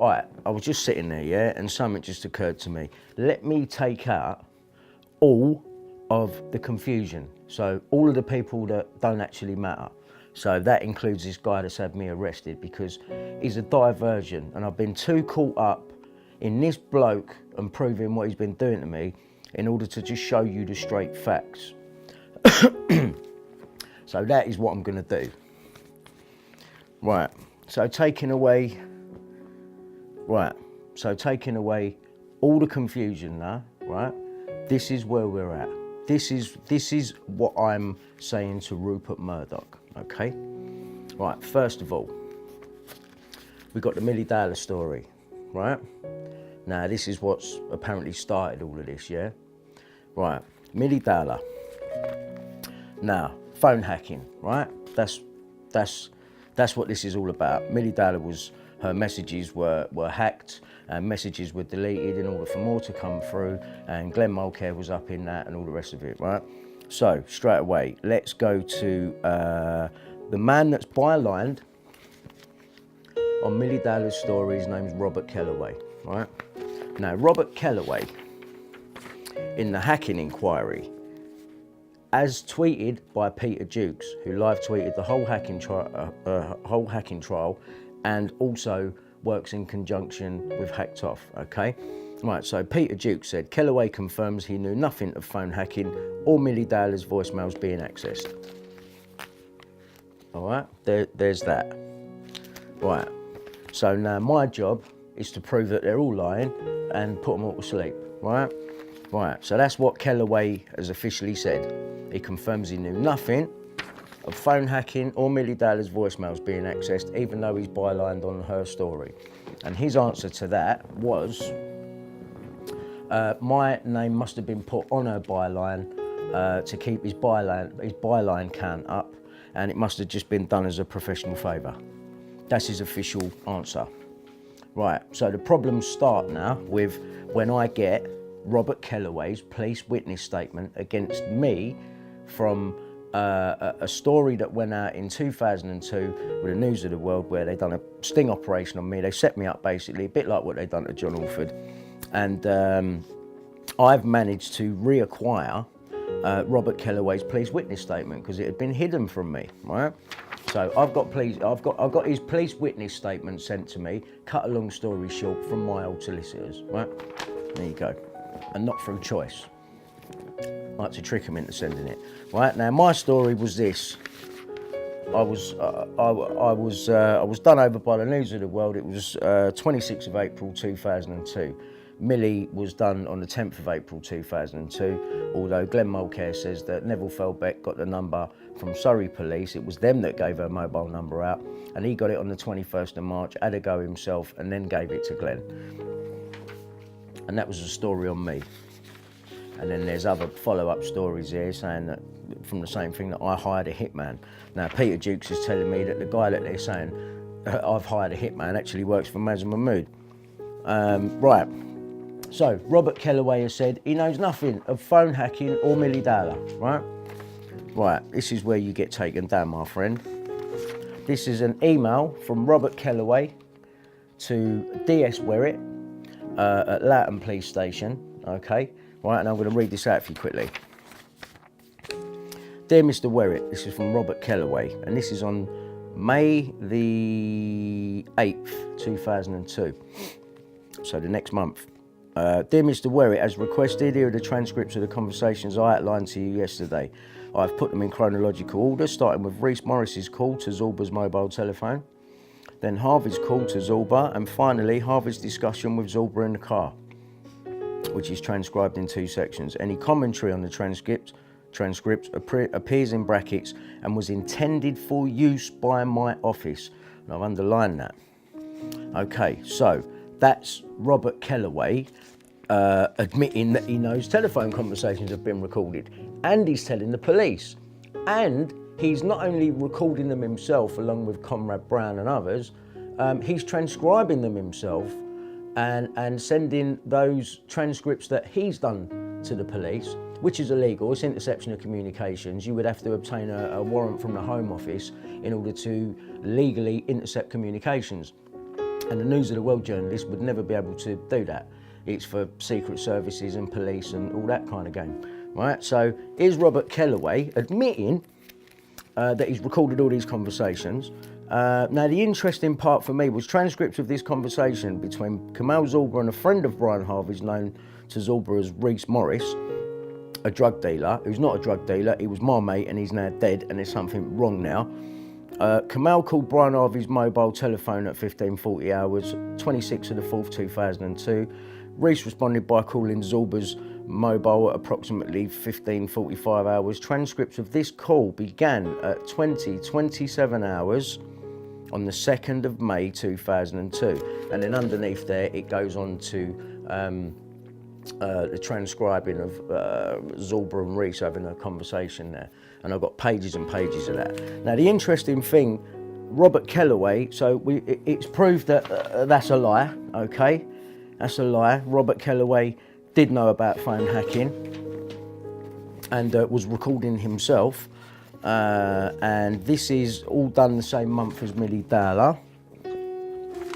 all right, I was just sitting there, yeah, and something just occurred to me. Let me take out all of the confusion. So all of the people that don't actually matter. So that includes this guy that's had me arrested, because he's a diversion, and I've been too caught up in this bloke and proving what he's been doing to me in order to just show you the straight facts. So that is what I'm going to do. Right, so taking away all the confusion now, right? This is where we're at. This is what I'm saying to Rupert Murdoch, okay? Right, first of all, we've got the Millie Dowler story, right? Now, this is what's apparently started all of this, yeah? Right, Millie Dowler. Now, phone hacking, right? That's what this is all about. Millie Dowler her messages were hacked, and messages were deleted in order for more to come through, and Glenn Mulcair was up in that and all the rest of it, right? So, straight away, let's go to the man that's bylined on Millie Dowler's story. His name's Robert Kellaway, right? Now, Robert Kellaway, in the hacking inquiry, as tweeted by Peter Dukes, who live tweeted the whole hacking trial, and also works in conjunction with Hacked Off, okay? Right, so Peter Dukes said, Kellaway confirms he knew nothing of phone hacking or Millie Dowler's voicemails being accessed. All right, there's that. Right, so now my job is to prove that they're all lying and put them all to sleep, right? Right, so that's what Kellaway has officially said. He confirms he knew nothing of phone hacking or Millie Dowler's voicemails being accessed, even though he's bylined on her story. And his answer to that was, my name must have been put on her byline to keep his byline count up, and it must have just been done as a professional favour. That's his official answer. Right, so the problems start now with when I get Robert Kellaway's police witness statement against me from a story that went out in 2002 with the News of the World, where they done a sting operation on me. They set me up basically, a bit like what they done to John Alford. And I've managed to reacquire Robert Kellaway's police witness statement because it had been hidden from me, right? So I've got his police witness statement sent to me, cut a long story short, from my old solicitors, right? There you go. And not through choice. I like to trick them into sending it. Right, now my story was this. I was done over by the News of the World. It was 26th of April 2002. Millie was done on the 10th of April 2002, although Glenn Mulcair says that Neville Felbeck got the number from Surrey Police. It was them that gave her mobile number out, and he got it on the 21st of March, had a go himself, and then gave it to Glenn. And that was a story on me. And then there's other follow-up stories here saying that, from the same thing, that I hired a hitman. Now, Peter Dukes is telling me that the guy that they're saying I've hired a hitman actually works for Maz Mahmood. Right, so Robert Kellaway has said he knows nothing of phone hacking or Millie Dowler, right? Right, this is where you get taken down, my friend. This is an email from Robert Kellaway to DS Werrett at Loughton Police Station, okay? Right, and I'm going to read this out for you quickly. Dear Mr. Werrett, this is from Robert Kellaway, and this is on May the 8th, 2002, so the next month. Dear Mr. Werrett, as requested, here are the transcripts of the conversations I outlined to you yesterday. I've put them in chronological order, starting with Rhys Morris's call to Zorba's mobile telephone, then Harvey's call to Zorba, and finally Harvey's discussion with Zorba in the car, which is transcribed in 2 sections. Any commentary on the transcript appears in brackets and was intended for use by my office. And I've underlined that. Okay, so that's Robert Kellaway admitting that he knows telephone conversations have been recorded, and he's telling the police. And he's not only recording them himself along with Comrade Brown and others, he's transcribing them himself and sending those transcripts that he's done to the police, which is illegal. It's interception of communications. You would have to obtain a warrant from the Home Office in order to legally intercept communications. And the News of the World journalist would never be able to do that. It's for secret services and police and all that kind of game, right? So here's Robert Kellaway admitting that he's recorded all these conversations. Now, the interesting part for me was transcripts of this conversation between Kamal Zorba and a friend of Brian Harvey's known to Zorba as Reese Morris, a drug dealer, who's not a drug dealer. He was my mate and he's now dead, and there's something wrong now. Kamal called Brian Harvey's mobile telephone at 15:40 hours, 26th of the 4th, 2002. Reese responded by calling Zorba's mobile at approximately 15:45 hours. Transcripts of this call began at 20:27 hours on the 2nd of May 2002. And then underneath there, it goes on to the transcribing of Zorba and Reese having a conversation there. And I've got pages and pages of that. Now, the interesting thing, Robert Kellaway, so it's proved that that's a lie, okay? That's a lie. Robert Kellaway did know about phone hacking and was recording himself. And this is all done the same month as Millie Dowler.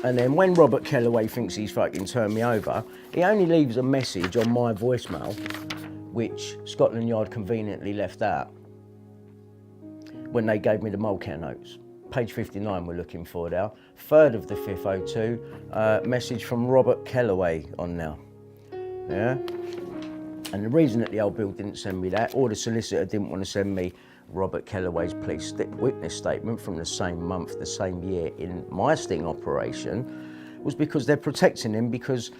And then when Robert Kellaway thinks he's fucking turned me over, he only leaves a message on my voicemail, which Scotland Yard conveniently left out when they gave me the Molecare notes. Page 59 we're looking for now. 3rd of the 5th, 02, message from Robert Kellaway on now. Yeah? And the reason that the old bill didn't send me that, or the solicitor didn't want to send me Robert Kellaway's police witness statement from the same month, the same year in my sting operation, was because they're protecting him because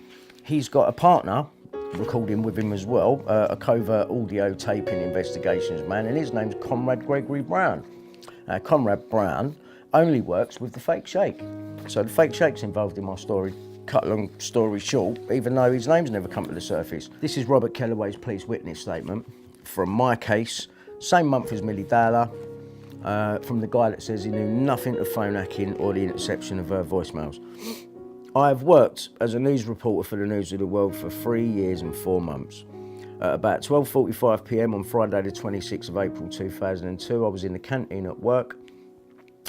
he's got a partner recording with him as well, a covert audio taping investigations man, and his name's Conrad Gregory Brown. Conrad Brown only works with the fake sheikh. So the fake sheikh's involved in my story. Cut a long story short, even though his name's never come to the surface. This is Robert Kellaway's police witness statement from my case, same month as Millie Dowler, from the guy that says he knew nothing of phone hacking or the interception of her voicemails. I have worked as a news reporter for the News of the World for 3 years and 4 months. At about 12:45 p.m. on Friday the 26th of April 2002, I was in the canteen at work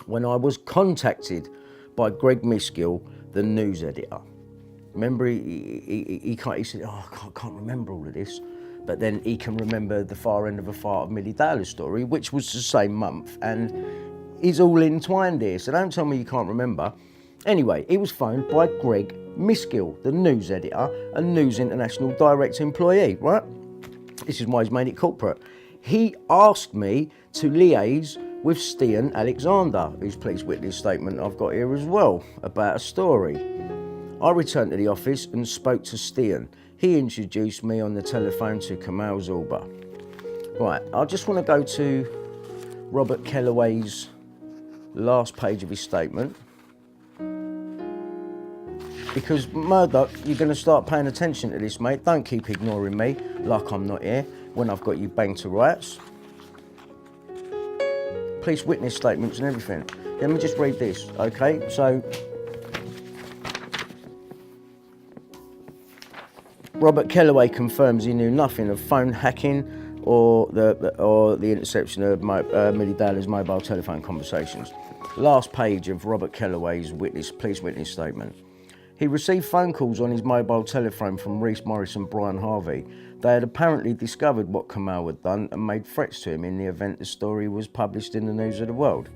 when I was contacted by Greg Miskill, the news editor. Remember, he said, oh, I can't remember all of this. But then he can remember the far end of a fart of Millie Dowler's story, which was the same month. And he's all entwined here, so don't tell me you can't remember. Anyway, he was phoned by Greg Miskill, the news editor and News International direct employee, right? This is why he's made it corporate. He asked me to liaise with Stian Alexander, whose police witness statement I've got here as well, about a story. I returned to the office and spoke to Stian. He introduced me on the telephone to Kamal Zorba. Right, I just want to go to Robert Kellaway's last page of his statement. Because Murdoch, you're going to start paying attention to this, mate. Don't keep ignoring me like I'm not here when I've got you banged to rights. Police witness statements and everything. Let me just read this, okay? So, Robert Kellaway confirms he knew nothing of phone hacking or the interception of Millie Dowler's mobile telephone conversations. Last page of Robert Kellaway's police witness statement. He received phone calls on his mobile telephone from Reese Morris and Brian Harvey. They had apparently discovered what Kamal had done and made threats to him in the event the story was published in the News of the World.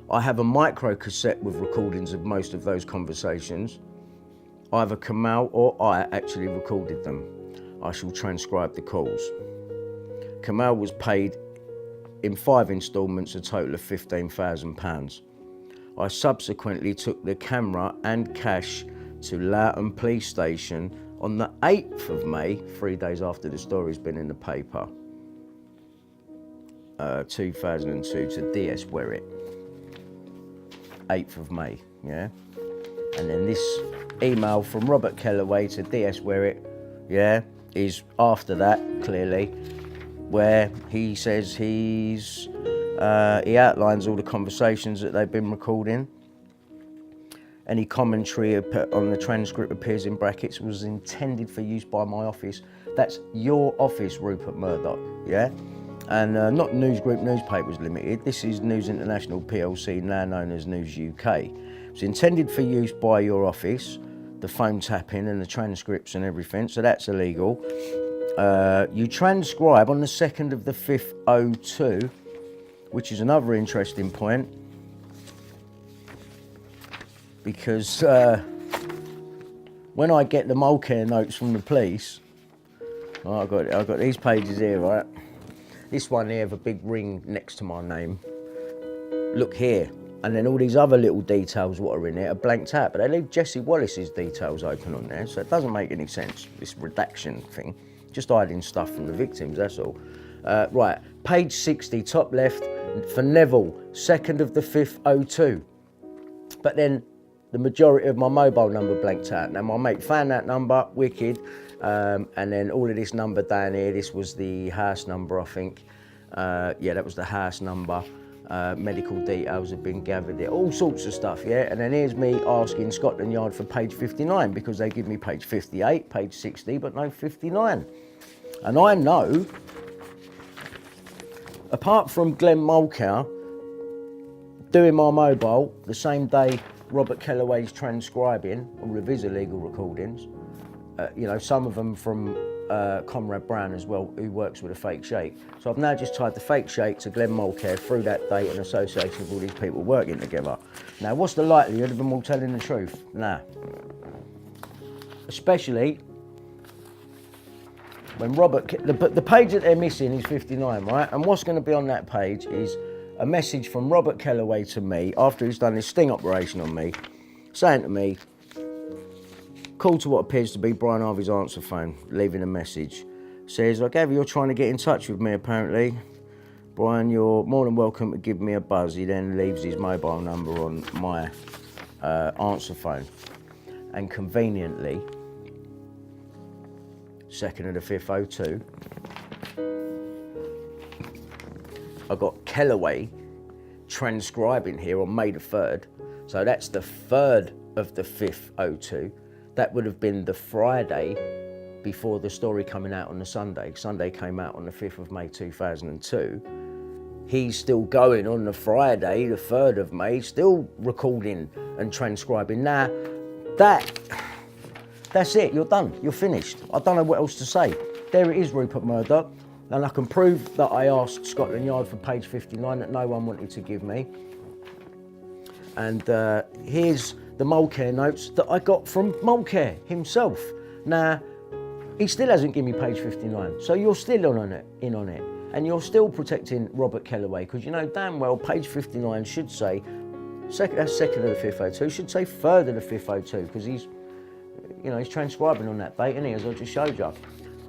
I have a micro cassette with recordings of most of those conversations. Either Kamal or I actually recorded them. I shall transcribe the calls. Kamal was paid in 5 instalments, a total of £15,000. I subsequently took the camera and cash to Loughton Police Station on the 8th of May, 3 days after the story's been in the paper, 2002, to DS Werrett. 8th of May, yeah? And then this email from Robert Kellaway to DS Werrett, yeah, is after that, clearly, where he says he outlines all the conversations that they've been recording. Any commentary on the transcript appears in brackets was intended for use by my office. That's your office, Rupert Murdoch, yeah? And not News Group Newspapers Limited, this is News International PLC, now known as News UK. It's intended for use by your office, the phone tapping and the transcripts and everything, so that's illegal. You transcribe on the 2nd of the 5th 02, which is another interesting point, because when I get the mole care notes from the police, I've got these pages here, right? This one here, the big ring next to my name. Look here. And then all these other little details what are in there are blanked out, but they leave Jesse Wallace's details open on there, so it doesn't make any sense, this redaction thing. Just hiding stuff from the victims, that's all. Right, page 60, top left, for Neville, 2nd of the 5th 02. But then the majority of my mobile number blanked out. Now my mate found that number, wicked. And then all of this number down here, this was the house number, I think. Yeah, that was the house number. Medical details have been gathered there, all sorts of stuff, yeah? And then here's me asking Scotland Yard for page 59 because they give me page 58, page 60, but no 59. And I know, apart from Glenn Mulcair doing my mobile the same day Robert Kellaway's transcribing all of his illegal recordings, you know, some of them from Comrade Brown as well, who works with a fake shake. So I've now just tied the fake shake to Glenn Mulcair through that date and association with all these people working together. Now, what's the likelihood of them all telling the truth? Nah. Especially when the page that they're missing is 59, right? And what's going to be on that page is a message from Robert Kellaway to me after he's done this sting operation on me, saying to me, call to what appears to be Brian Harvey's answer phone, leaving a message. Says, I gather you're trying to get in touch with me apparently. Brian, you're more than welcome to give me a buzz. He then leaves his mobile number on my answer phone. And conveniently, 2nd of the 5th 02, I got Kellaway transcribing here on May the 3rd. So that's the 3rd of the 5th 02. That would have been the Friday before the story coming out on the Sunday. Sunday came out on the 5th of May 2002. He's still going on the Friday, the 3rd of May, still recording and transcribing. Now, that's it, you're done, you're finished. I don't know what else to say. There it is, Rupert Murdoch. And I can prove that I asked Scotland Yard for page 59 that no one wanted to give me. And here's the Mulcair notes that I got from Mulcair himself. Now, he still hasn't given me page 59, so you're still in on it, and you're still protecting Robert Kellaway, because you know damn well page 59 should say, that's 2nd of the 5th 02, should say 3rd of the 5th 02, because he's transcribing on that date, isn't he, as I just showed you,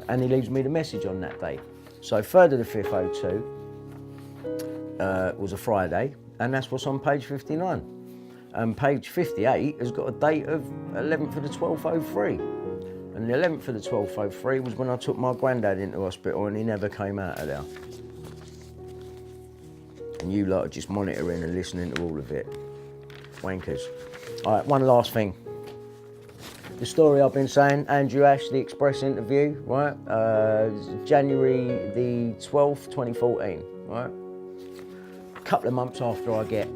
and he leaves me the message on that date. So 3rd of the 5th 02 was a Friday, and that's what's on page 59. And page 58 has got a date of 11th of the 12th 03. And the 11th of the 12th 03 was when I took my granddad into hospital and he never came out of there. And you lot are just monitoring and listening to all of it. Wankers. All right, one last thing. The story I've been saying, Andrew Ash, the Express interview, right? January the 12th, 2014, right? A couple of months after I get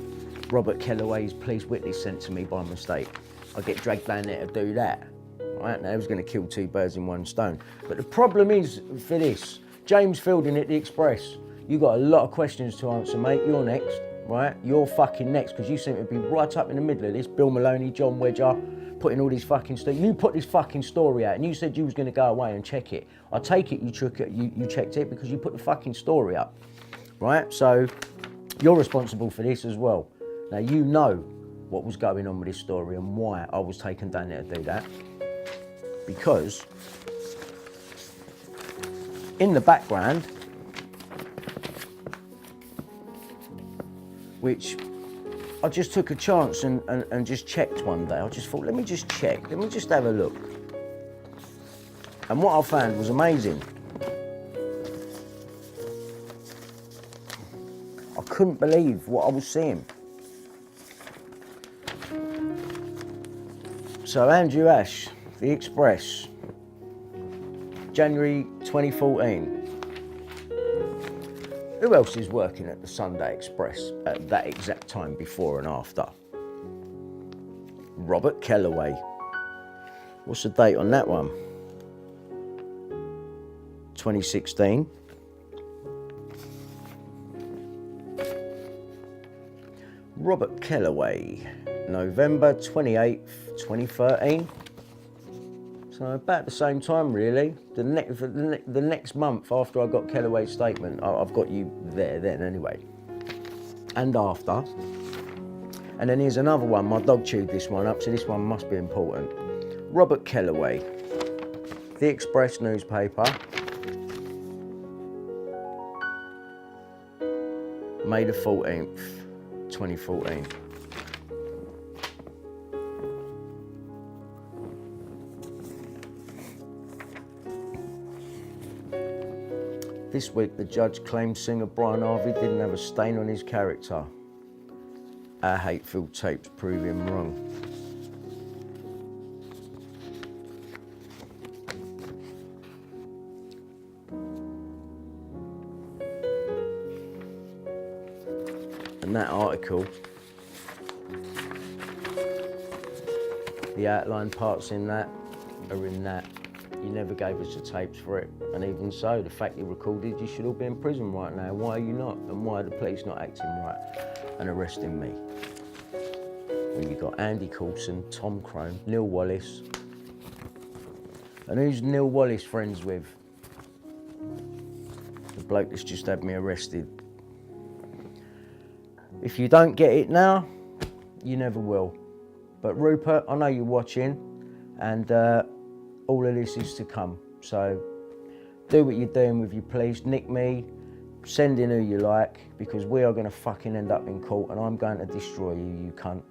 Robert Kellaway's police witness sent to me by mistake. I get dragged down there to do that. Right, now I was going to kill two birds in one stone. But the problem is for this, James Fielding at the Express, you got a lot of questions to answer, mate. You're next, right? You're fucking next, because you seem to be right up in the middle of this. Bill Maloney, John Wedger, putting all these fucking stuff. You put this fucking story out, and you said you was going to go away and check it. I take it you checked it because you put the fucking story up, right? So you're responsible for this as well. Now, you know what was going on with this story and why I was taken down there to do that. Because in the background, which I just took a chance and just checked one day. I just thought, let me just check, let me just have a look. And what I found was amazing. I couldn't believe what I was seeing. So Andrew Ash, The Express, January 2014. Who else is working at the Sunday Express at that exact time, before and after? Robert Kellaway. What's the date on that one? 2016. Robert Kellaway, November 28th, 2013. So about the same time, really. The next month after I got Kellaway's statement, I've got you there then anyway. And after. And then here's another one. My dog chewed this one up, so this one must be important. Robert Kellaway, The Express newspaper, May the 14th, 2014. This week, the judge claimed singer Brian Harvey didn't have a stain on his character. Our hate-filled tapes prove him wrong. And that article, the outline parts in that are in that. You never gave us the tapes for it, and even so, the fact you recorded, you should all be in prison right now. Why are you not? And why are the police not acting right and arresting me? Well, you got Andy Coulson, Tom Crone, Neil Wallace. And who's Neil Wallace friends with? The bloke that's just had me arrested. If you don't get it now, you never will. But Rupert, I know you're watching, and all of this is to come. So do what you're doing with your police. Nick me, send in who you like, because we are going to fucking end up in court, and I'm going to destroy you, you cunt.